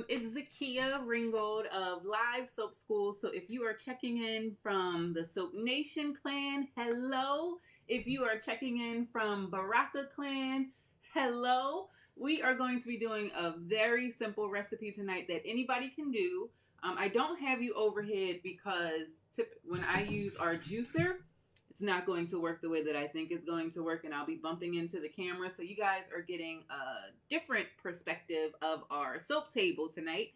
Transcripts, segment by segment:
It's Zakia Ringgold of Live Soap School. So if you are checking in from the Soap Nation clan, hello. If you are checking in from Baraka clan, hello. We are going to be doing a very simple recipe tonight that anybody can do. I don't have you overhead because when I use our juicer, it's not going to work the way that I think it's going to work, and I'll be bumping into the camera. So you guys are getting a different perspective of our soap table tonight.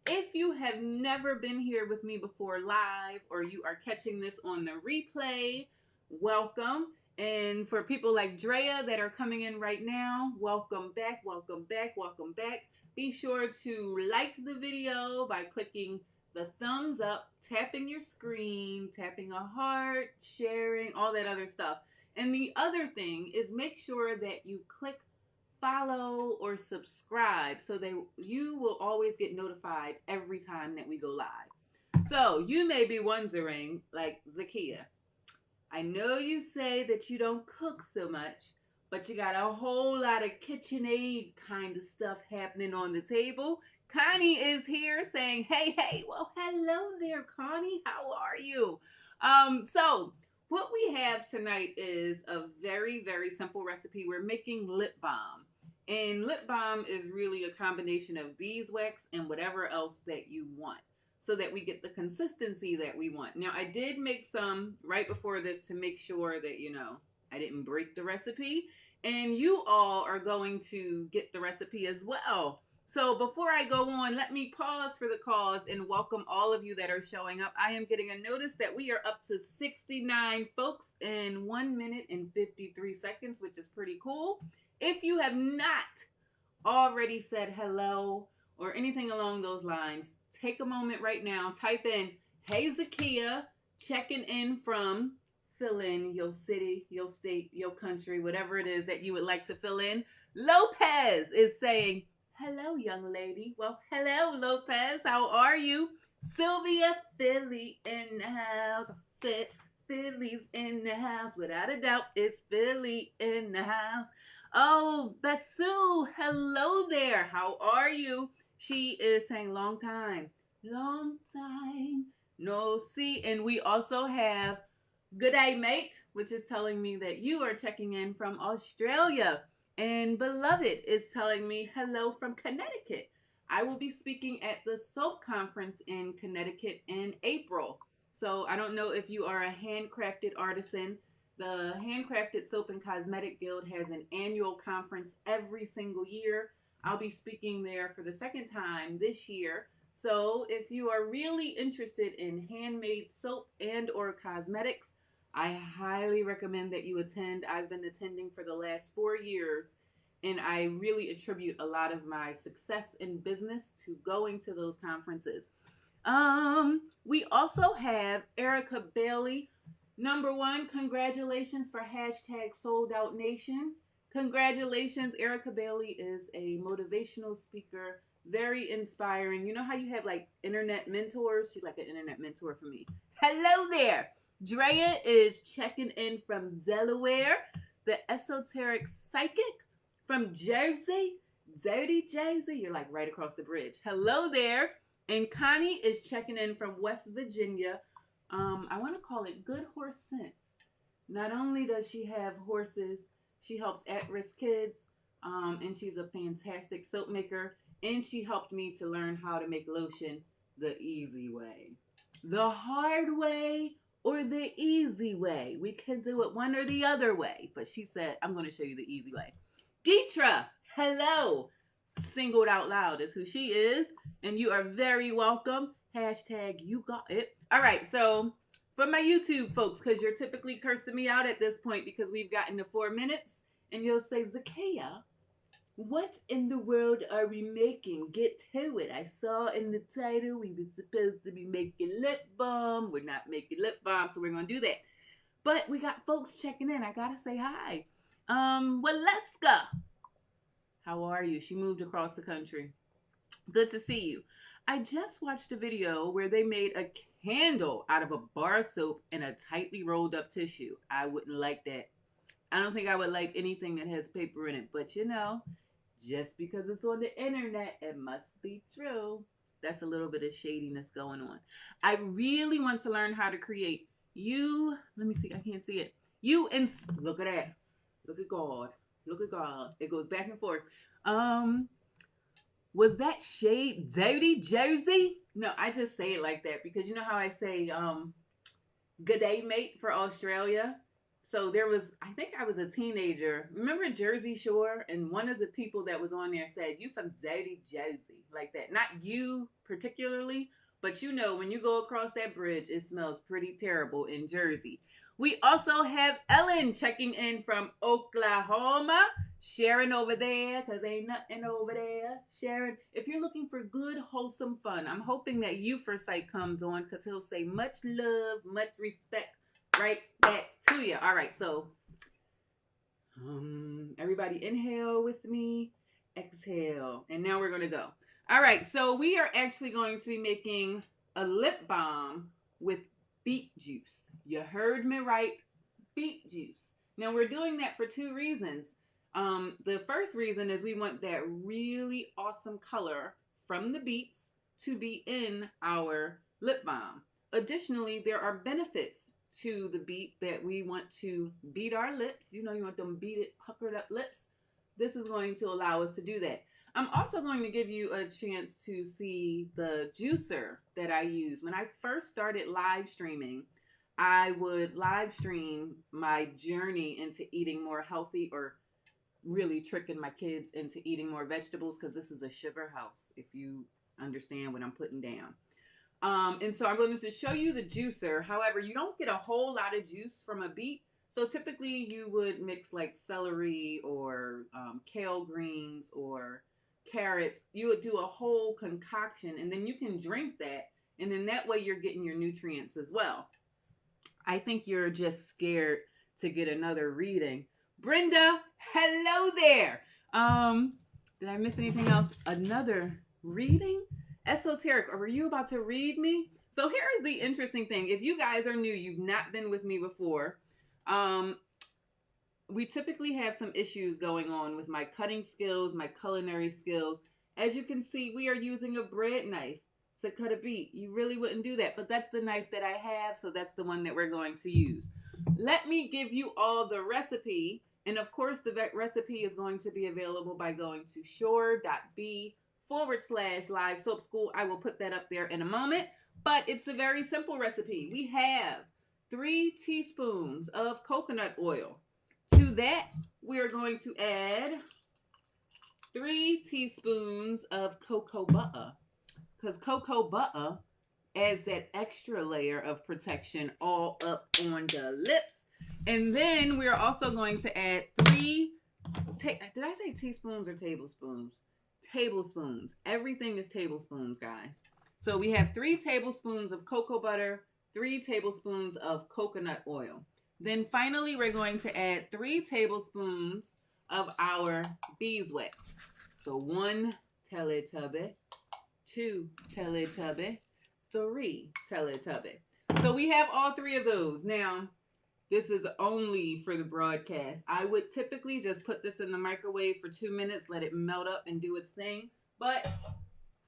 If you have never been here with me before live, or you are catching this on the replay, welcome. And for people like Drea that are coming in right now, welcome back, welcome back, welcome back. Be sure to like the video by clicking the thumbs up, tapping your screen, tapping a heart, sharing, all that other stuff. And the other thing is make sure that you click follow or subscribe so that you will always get notified every time that we go live. So you may be wondering, like Zakia, I know you say that you don't cook so much, but you got a whole lot of KitchenAid kind of stuff happening on the table. Connie is here saying, hey, well, hello there, Connie. How are you? So what we have tonight is a very, very simple recipe. We're making lip balm. And lip balm is really a combination of beeswax and whatever else that you want, so that we get the consistency that we want. Now, I did make some right before this to make sure that, I didn't break the recipe. And you all are going to get the recipe as well. So before I go on, let me pause for the cause and welcome all of you that are showing up. I am getting a notice that we are up to 69 folks in 1 minute and 53 seconds, which is pretty cool. If you have not already said hello or anything along those lines, take a moment right now, type in, hey Zakia, checking in from, fill in your city, your state, your country, whatever it is that you would like to fill in. Lopez is saying, hello, young lady. Well, hello, Lopez. How are you? Sylvia, Philly in the house. I said, Philly's in the house. Without a doubt, it's Philly in the house. Oh, Basu, hello there. How are you? She is saying long time no see. And we also have good day, mate, which is telling me that you are checking in from Australia. And Beloved is telling me hello from Connecticut. I will be speaking at the Soap Conference in Connecticut in April. So I don't know if you are a handcrafted artisan. The Handcrafted Soap and Cosmetic Guild has an annual conference every single year. I'll be speaking there for the second time this year. So if you are really interested in handmade soap and or cosmetics, I highly recommend that you attend. I've been attending for the last 4 years, and I really attribute a lot of my success in business to going to those conferences. We also have Erica Bailey. Number one, congratulations for hashtag Sold Out Nation. Congratulations, Erica Bailey is a motivational speaker, very inspiring. You know how you have like internet mentors? She's like an internet mentor for me. Hello there. Drea is checking in from Delaware. The esoteric psychic from Jersey. Dirty Jersey. You're like right across the bridge. Hello there. And Connie is checking in from West Virginia. I want to call it Good Horse Sense. Not only does she have horses, she helps at-risk kids, and she's a fantastic soap maker, and she helped me to learn how to make lotion the easy way. The hard way or the easy way. We can do it one or the other way, but she said, I'm going to show you the easy way. Deetra, hello. Singled out loud is who she is, and you are very welcome. Hashtag you got it. All right, so for my YouTube folks, because you're typically cursing me out at this point because we've gotten to 4 minutes, and you'll say, Zakia, what in the world are we making? Get to it. I saw in the title we were supposed to be making lip balm. We're not making lip balm, so we're going to do that. But we got folks checking in. I got to say hi. Waleska, how are you? She moved across the country. Good to see you. I just watched a video where they made a candle out of a bar soap and a tightly rolled up tissue. I wouldn't like that. I don't think I would like anything that has paper in it, but Just because it's on the internet, it must be true. That's a little bit of shadiness going on. I really want to learn how to create you. Let me see. I can't see it. You and look at that. Look at God. Look at God. It goes back and forth. Was that shade dirty Jersey? No, I just say it like that because you know how I say good day mate for Australia. So there was, I think I was a teenager. Remember Jersey Shore? And one of the people that was on there said, "You from dirty Jersey," like that. Not you particularly, but you know, when you go across that bridge, it smells pretty terrible in Jersey. We also have Ellen checking in from Oklahoma. Sharon over there, because ain't nothing over there. Sharon, if you're looking for good, wholesome fun, I'm hoping that you for sight comes on because he'll say much love, much respect right back to you. All right, so everybody inhale with me, exhale, and now we're going to go. All right, so we are actually going to be making a lip balm with beet juice. You heard me right, beet juice. Now we're doing that for two reasons. The first reason is we want that really awesome color from the beets to be in our lip balm. Additionally, there are benefits to the beet that we want to beat our lips. You know, you want them beaded, puckered up lips. This is going to allow us to do that. I'm also going to give you a chance to see the juicer that I use. When I first started live streaming, I would live stream my journey into eating more healthy or really tricking my kids into eating more vegetables because this is a sugar house, if you understand what I'm putting down. And so I'm going to show you the juicer. However, you don't get a whole lot of juice from a beet. So typically you would mix like celery or kale greens or carrots. You would do a whole concoction and then you can drink that. And then that way you're getting your nutrients as well. I think you're just scared to get another reading. Brenda, hello there. Did I miss anything else? Another reading? Esoteric, or were you about to read me? So here is the interesting thing. If you guys are new, you've not been with me before, we typically have some issues going on with my cutting skills, my culinary skills. As you can see, we are using a bread knife to cut a beet. You really wouldn't do that, but that's the knife that I have, so that's the one that we're going to use. Let me give you all the recipe, and of course the recipe is going to be available by going to shore.b/live soap school. I will put that up there in a moment, but it's a very simple recipe. We have 3 teaspoons of coconut oil. To that, we are going to add 3 teaspoons of cocoa butter, because cocoa butter adds that extra layer of protection all up on the lips. And then we're also going to add 3, did I say teaspoons or tablespoons? Tablespoons. Everything is tablespoons, guys. So we have 3 tablespoons of cocoa butter, 3 tablespoons of coconut oil. Then finally, we're going to add 3 tablespoons of our beeswax. So 1 Teletubby, 2 Teletubby, 3 Teletubby. So we have all 3 of those. Now, this is only for the broadcast. I would typically just put this in the microwave for 2 minutes, let it melt up and do its thing. But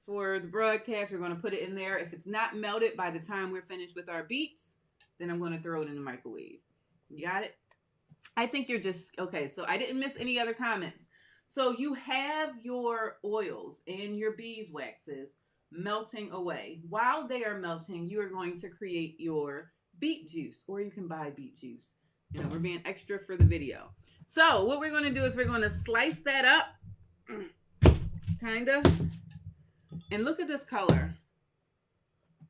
for the broadcast, we're going to put it in there. If it's not melted by the time we're finished with our beets, then I'm going to throw it in the microwave. You got it? I think you're just, okay, so I didn't miss any other comments. So you have your oils and your beeswaxes melting away. While they are melting, you are going to create your beet juice, or you can buy beet juice. You know, we're being extra for the video. So what we're going to do is we're going to slice that up, kind of, and look at this color.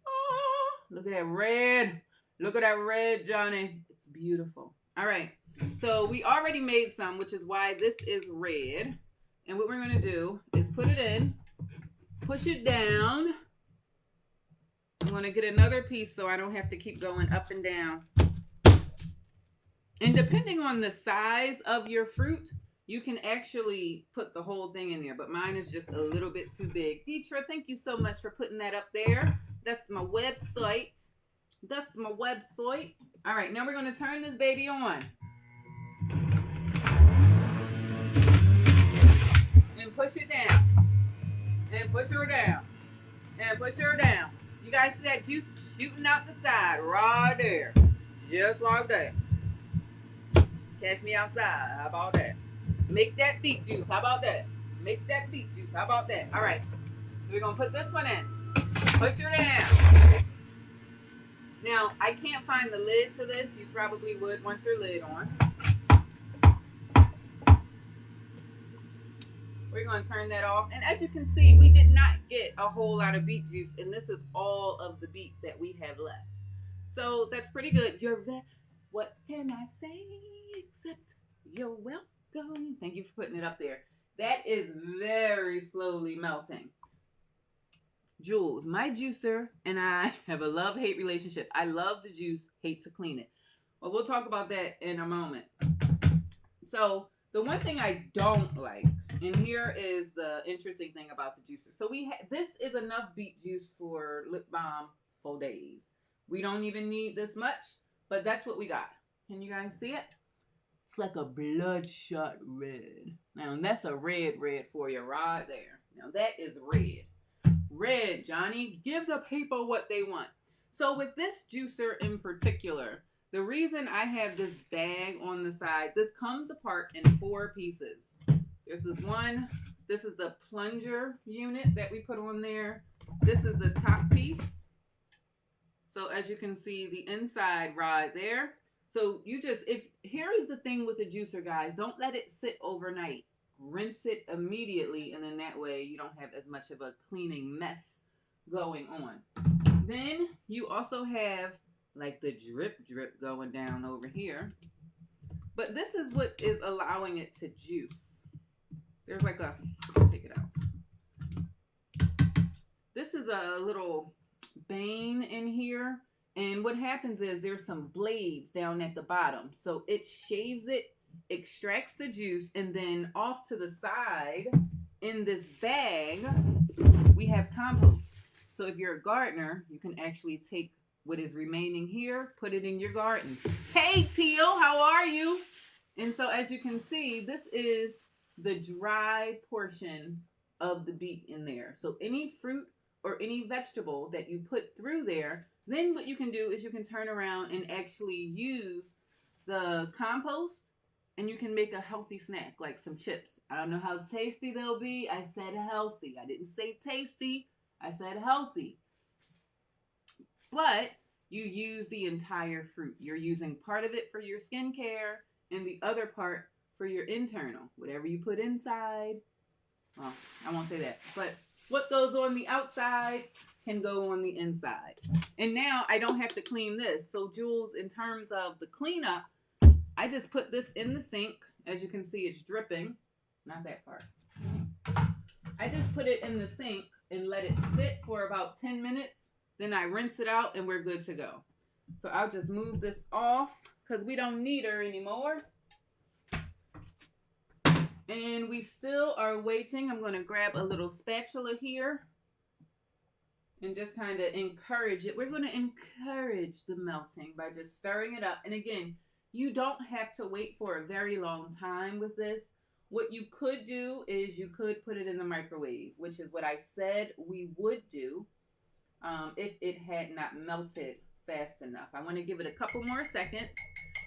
Oh, look at that red. Look at that red, Johnny. It's beautiful. All right. So we already made some, which is why this is red. And what we're going to do is put it in, push it down. I'm going to get another piece so I don't have to keep going up and down. And depending on the size of your fruit, you can actually put the whole thing in there. But mine is just a little bit too big. Deetra, thank you so much for putting that up there. That's my website. That's my website. All right, now we're going to turn this baby on. And and push it down. And push her down. And push her down. You guys see that juice shooting out the side right there. Just like that. Catch me outside. How about that? Make that beet juice. How about that? Make that beet juice. How about that? All right. So we're going to put this one in. Push her down. Now, I can't find the lid to this. You probably would want your lid on. We're going to turn that off. And as you can see, we did not get a whole lot of beet juice. And this is all of the beet that we have left. So that's pretty good. What can I say except you're welcome? Thank you for putting it up there. That is very slowly melting. Jules, my juicer and I have a love-hate relationship. I love the juice, hate to clean it. Well, we'll talk about that in a moment. So the one thing I don't like, and here is the interesting thing about the juicer. So this is enough beet juice for lip balm for days. We don't even need this much, but that's what we got. Can you guys see it? It's like a bloodshot red. Now, that's a red for you right there. Now, that is red. Red, Johnny. Give the people what they want. So, with this juicer in particular, the reason I have this bag on the side, this comes apart in 4 pieces. This is one. This is the plunger unit that we put on there. This is the top piece. So, as you can see, the inside right there. So here is the thing with a juicer, guys. Don't let it sit overnight. Rinse it immediately, and then that way you don't have as much of a cleaning mess going on. Then you also have like the drip going down over here. But this is what is allowing it to juice. There's like take it out. This is a little vein in here. And what happens is there's some blades down at the bottom. So it shaves it, extracts the juice, and then off to the side in this bag, we have compost. So if you're a gardener, you can actually take what is remaining here, put it in your garden. Hey, Teal, how are you? And so as you can see, this is the dry portion of the beet in there. So any fruit or any vegetable that you put through there, then what you can do is you can turn around and actually use the compost, and you can make a healthy snack like some chips. I don't know how tasty they'll be. I said healthy. I didn't say tasty. I said healthy. But you use the entire fruit. You're using part of it for your skincare and the other part for your internal. Whatever you put inside. Well, I won't say that. But what goes on the outside can go on the inside. And now I don't have to clean this. So Jules, in terms of the cleanup, I just put this in the sink. As you can see, it's dripping. Not that part. I just put it in the sink and let it sit for about 10 minutes. Then I rinse it out and we're good to go. So I'll just move this off because we don't need her anymore. And we still are waiting. I'm going to grab a little spatula here and just kind of encourage it. We're going to encourage the melting by just stirring it up. And again, you don't have to wait for a very long time with this. What you could do is you could put it in the microwave, which is what I said we would do if it had not melted fast enough. I want to give it a couple more seconds.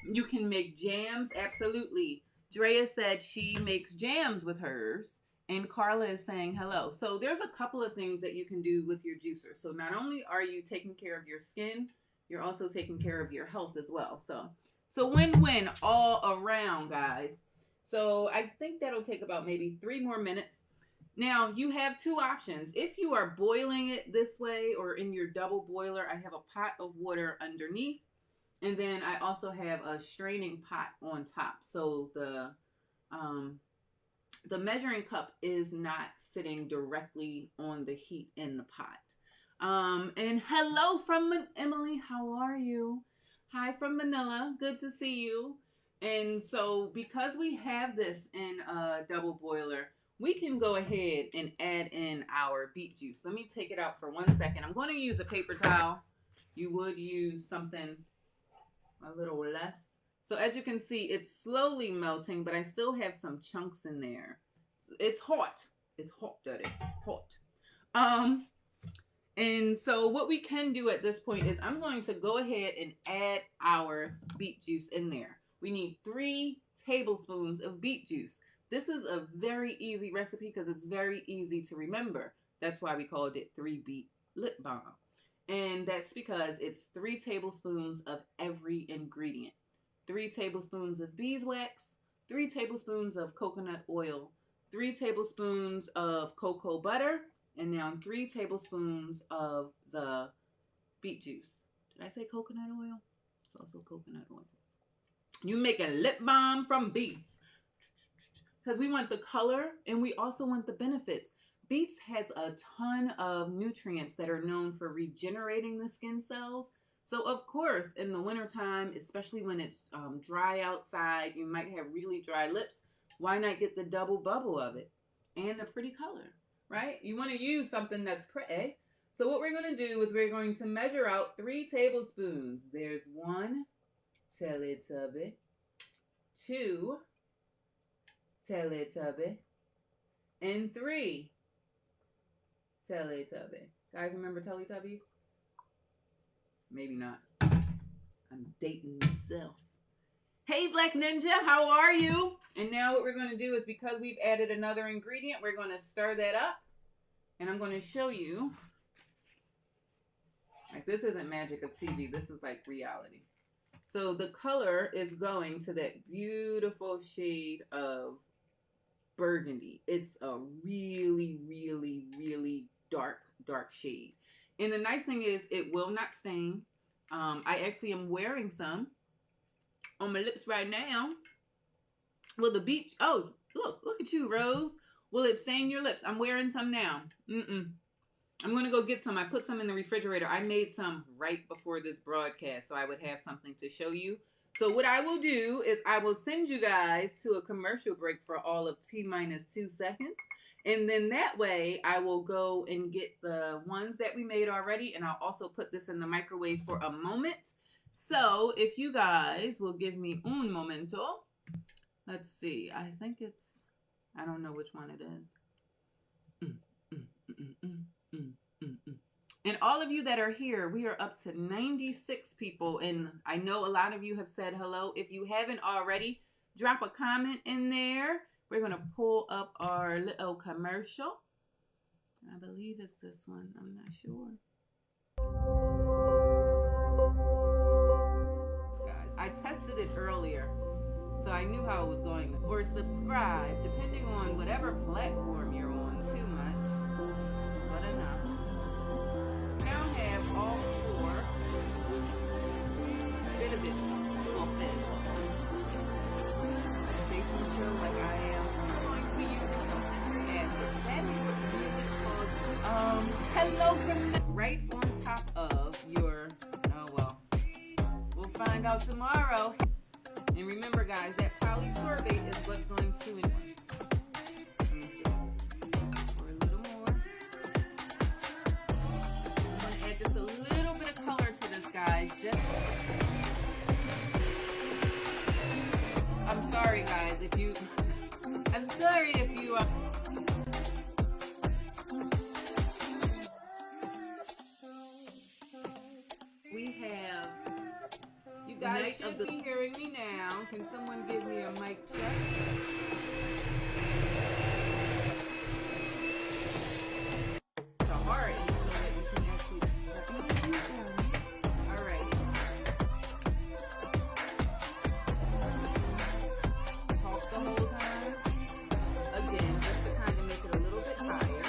You can make jams, absolutely. Drea said she makes jams with hers, and Carla is saying hello. So there's a couple of things that you can do with your juicer. So not only are you taking care of your skin, you're also taking care of your health as well. So win-win all around, guys. So I think that'll take about maybe 3 more minutes. Now, you have 2 options. If you are boiling it this way or in your double boiler, I have a pot of water underneath. And then I also have a straining pot on top. So the measuring cup is not sitting directly on the heat in the pot. And hello from Emily. How are you? Hi from Manila. Good to see you. And so because we have this in a double boiler, we can go ahead and add in our beet juice. Let me take it out for 1 second. I'm going to use a paper towel. You would use something a little less. So as you can see, it's slowly melting, but I still have some chunks in there. It's hot. It's hot, daddy. Hot. And so what we can do at this point is I'm going to go ahead and add our beet juice in there. We need 3 tablespoons of beet juice. This is a very easy recipe because it's very easy to remember. That's why we called it 3 beet lip balm. And that's because it's 3 tablespoons of every ingredient. 3 tablespoons of beeswax, 3 tablespoons of coconut oil, 3 tablespoons of cocoa butter, and now 3 tablespoons of the beet juice. Did I say coconut oil? It's also coconut oil. You make a lip balm from beets. Because we want the color and we also want the benefits. Beets has a ton of nutrients that are known for regenerating the skin cells. So of course, in the wintertime, especially when it's dry outside, you might have really dry lips. Why not get the double bubble of it and a pretty color, right? You want to use something that's pretty. So what we're going to do is we're going to measure out 3 tablespoons. There's 1 Teletubby, 2 Teletubby, and 3 Teletubby. Guys, remember Teletubbies? Maybe not. I'm dating myself. Hey, Black Ninja, how are you? And now what we're going to do is because we've added another ingredient, we're going to stir that up. And I'm going to show you. Like, this isn't magic of TV. This is like reality. So the color is going to that beautiful shade of burgundy. It's a really, really, really dark shade. And the nice thing is it will not stain. I actually am wearing some on my lips right now. Will the beet, oh, look at you, Rose. Will it stain your lips? I'm wearing some now. I'm going to go get some. I put some in the refrigerator. I made some right before this broadcast so I would have something to show you. So what I will do is I will send you guys to a commercial break for all of T-2 seconds. And then that way I will go and get the ones that we made already. And I'll also put this in the microwave for a moment. So if you guys will give me un momento. Let's see. I think it's, I don't know which one it is. And all of you that are here, we are up to 96 people. And I know a lot of you have said hello. If you haven't already, drop a comment in there. We're going to pull up our little commercial. I believe it's this one. I'm not sure. Guys, I tested it earlier, so I knew how it was going. Or subscribe, depending on whatever platform you're on. Too much, but enough. Now have all 4. A bit of it on this. Baking show like I am. I'm going to be using some citric acid. That is what's called hello right on top of your, oh well. We'll find out tomorrow. And remember guys, that polysorbate is what's going to pour a little more. I'm going to add just a little bit of color to this, guys. I'm sorry guys if you we have, you guys should be hearing me now. Can someone give me a mic check? It's a heart so that you can actually, all right. Talk the whole time. Again, just to kind of make it a little bit higher.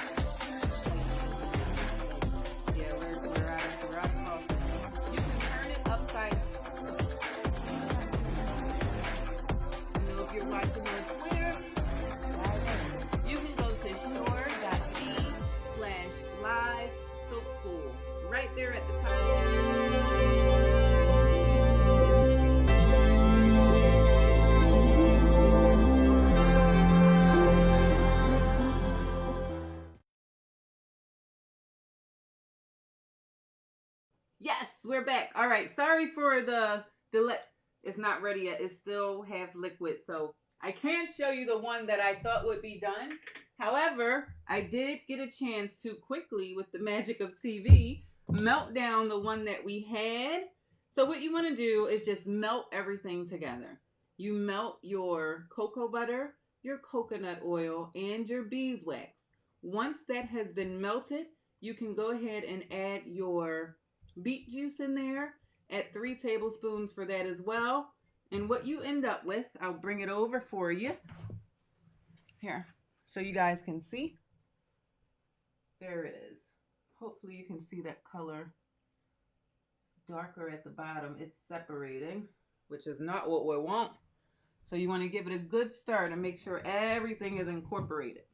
Yeah, we're out of coffee. You can turn it upside. You know, if you're watching on Twitter, you can go to shore.e/live soap school. Right there at the top. Yes, we're back. All right, sorry for the delay. It's not ready yet. It's still half liquid, so I can't show you the one that I thought would be done. However, I did get a chance to quickly, with the magic of TV, melt down the one that we had. So what you want to do is just melt everything together. You melt your cocoa butter, your coconut oil, and your beeswax. Once that has been melted, you can go ahead and add your beet juice in there. Add 3 tablespoons for that as well. And what you end up with, I'll bring it over for you. Here, so you guys can see. There it is. Hopefully you can see that color. It's darker at the bottom. It's separating, which is not what we want. So you want to give it a good stir and make sure everything is incorporated.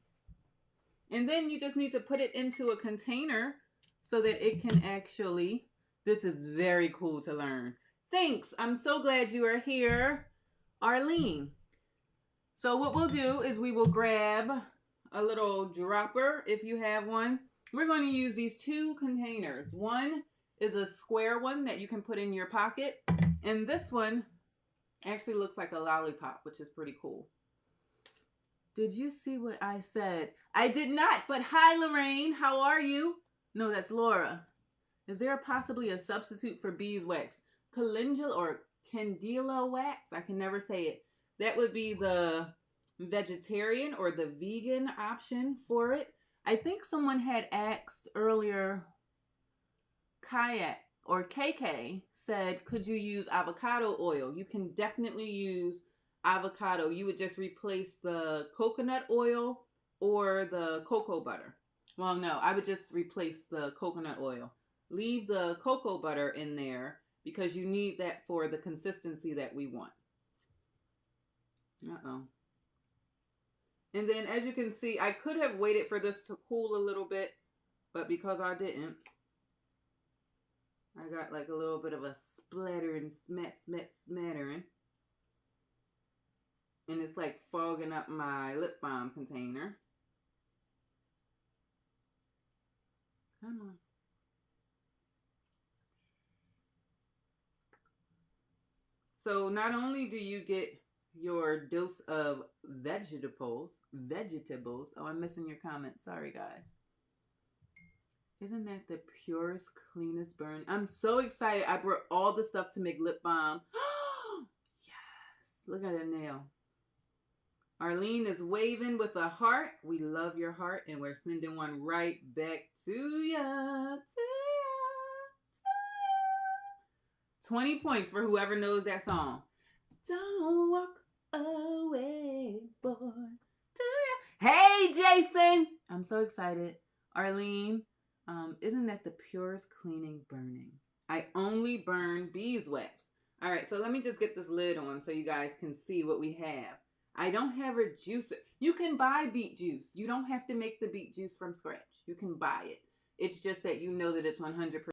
And then you just need to put it into a container so that it can actually, this is very cool to learn. Thanks. I'm so glad you are here, Arlene. So what we'll do is we will grab a little dropper if you have one. We're going to use these 2 containers. One is a square one that you can put in your pocket. And this one actually looks like a lollipop, which is pretty cool. Did you see what I said? I did not, but hi, Lorraine. How are you? No, that's Laura. Is there possibly a substitute for beeswax? Calendula or candela wax? I can never say it. That would be the vegetarian or the vegan option for it. I think someone had asked earlier, Kayak or KK said, could you use avocado oil? You can definitely use avocado. You would just replace the coconut oil or the cocoa butter. Well, no, I would just replace the coconut oil. Leave the cocoa butter in there because you need that for the consistency that we want. Uh-oh. And then as you can see, I could have waited for this to cool a little bit, but because I didn't, I got like a little bit of a splattering, smattering. And it's like fogging up my lip balm container. Come on. So not only do you get your dose of vegetables. Oh, I'm missing your comment. Sorry, guys. Isn't that the purest, cleanest burn? I'm so excited. I brought all the stuff to make lip balm. Yes. Look at that nail. Arlene is waving with a heart. We love your heart, and we're sending one right back to ya. 20 points for whoever knows that song. Don't walk away, boy. Hey, Jason. I'm so excited. Arlene, isn't that the purest cleaning burning? I only burn beeswax. All right, so let me just get this lid on so you guys can see what we have. I don't have a juicer. You can buy beet juice. You don't have to make the beet juice from scratch. You can buy it. It's just that you know that it's 100%